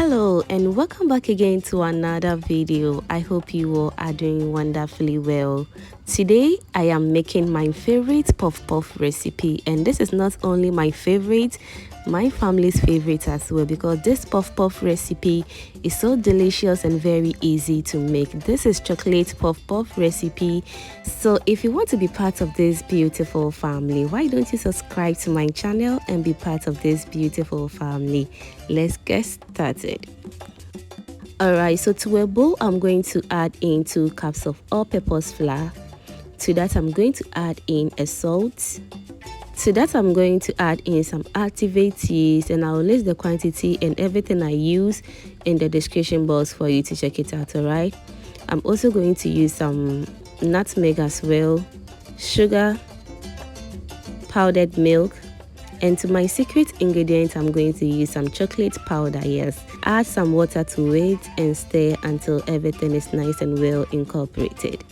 Hello and welcome back again to another video. I hope you all are doing wonderfully well. Today I am making my favorite puff puff recipe, and this is not only my favorite, my family's favorite as well, because this puff puff recipe is so delicious and very easy to make. This is chocolate puff puff recipe. So if you want to be part of this beautiful family, why don't you subscribe to my channel and be part of this beautiful family? Let's get started. Alright, so to a bowl I'm going to add in 2 cups of all-purpose flour. To that I'm going to add in a salt. To that I'm going to add in some activate yeast, and I'll list the quantity and everything I use in the description box for you to check it out. Alright, I'm also going to use some nutmeg as well, sugar, powdered milk, and to my secret ingredient I'm going to use some chocolate powder. Yes, add some water to it and stir until everything is nice and well incorporated.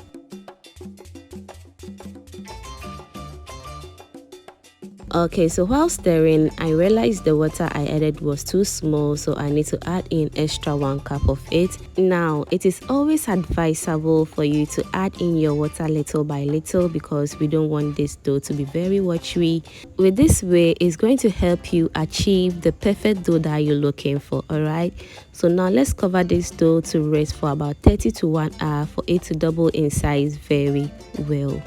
Okay, so while stirring, I realized the water I added was too small, so I need to add in extra 1 cup of it. Now, it is always advisable for you to add in your water little by little, because we don't want this dough to be very watery. With this way, it's going to help you achieve the perfect dough that you're looking for. Alright, so now let's cover this dough to rest for about 30 to 1 hour for it to double in size very well.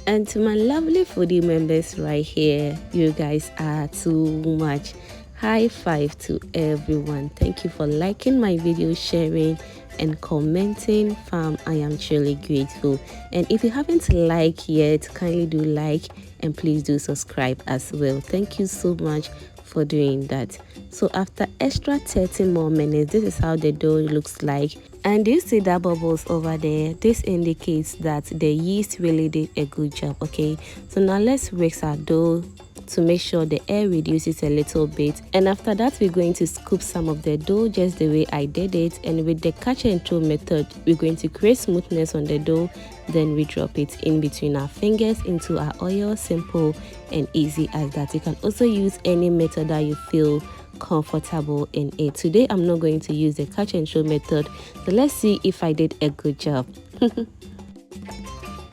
And to my lovely foodie members right here, you guys are too much. High five to everyone. Thank you for liking my video, sharing and commenting. Fam, I am truly grateful. And if you haven't liked yet, kindly do like and please do subscribe as well. Thank you so much for doing that. So after extra 30 more minutes, this is how the dough looks like. And you see that bubbles over there? This indicates that the yeast really did a good job. Okay, so now let's whisk our dough to make sure the air reduces a little bit, and after that we're going to scoop some of the dough just the way I did it. And with the catch and throw method, we're going to create smoothness on the dough, then we drop it in between our fingers into our oil. Simple and easy as that. You can also use any method that you feel comfortable in it. Today I'm not going to use the catch and throw method, so let's see if I did a good job.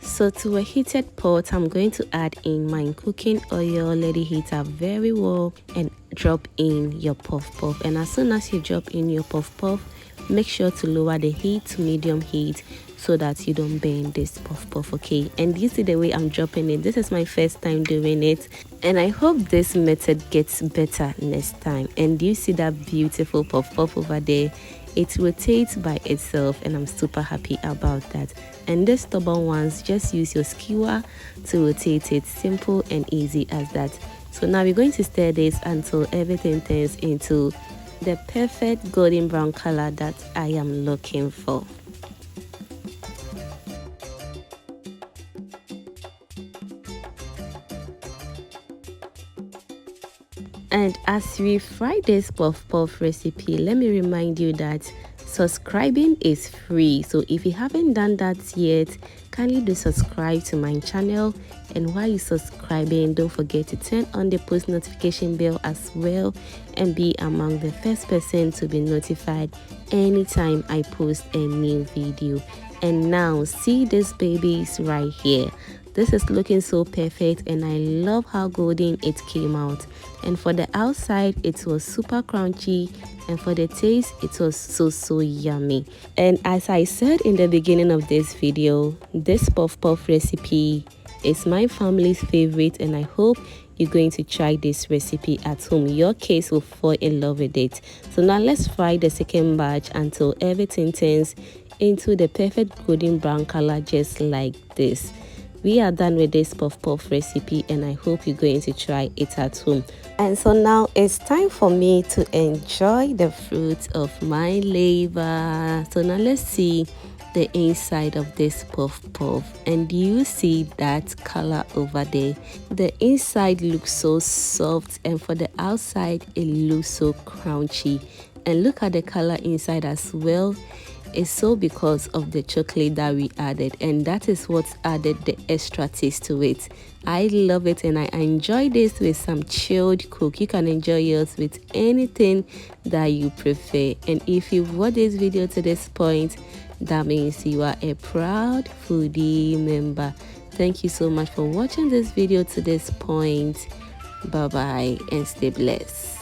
So to a heated pot, I'm going to add in my cooking oil. Let it heat up very well and drop in your puff puff. And as soon as you drop in your puff puff, make sure to lower the heat to medium heat so that you don't burn this puff puff. Okay, and you see the way I'm dropping it. This is my first time doing it, and I hope this method gets better next time. And you see that beautiful puff puff over there? It rotates by itself, and I'm super happy about that. And the stubborn ones, just use your skewer to rotate it. Simple and easy as that. So now we're going to stir this until everything turns into the perfect golden brown color that I am looking for. And as we fry this puff puff recipe, let me remind you that subscribing is free. So if you haven't done that yet, kindly do subscribe to my channel. And while you're subscribing, don't forget to turn on the post notification bell as well, and be among the first person to be notified anytime I post a new video. And now see these babies right here. This is looking so perfect, and I love how golden it came out. And for the outside, it was super crunchy, and for the taste, it was so yummy. And as I said in the beginning of this video, this puff puff recipe is my family's favorite, and I hope you're going to try this recipe at home. Your kids will fall in love with it. So now let's fry the second batch until everything turns into the perfect golden brown color, just like this. We are done with this puff puff recipe, and I hope you're going to try it at home. And so now it's time for me to enjoy the fruits of my labor. So now let's see the inside of this puff puff, and you see that color over there? The inside looks so soft, and for the outside it looks so crunchy. And look at the color inside as well. is so because of the chocolate that we added, and that is what added the extra taste to it. I love it, and I enjoy this with some chilled coke. You can enjoy yours with anything that you prefer. And if you've watched this video to this point, that means you are a proud foodie member. Thank you so much for watching this video to this point. Bye bye and stay blessed.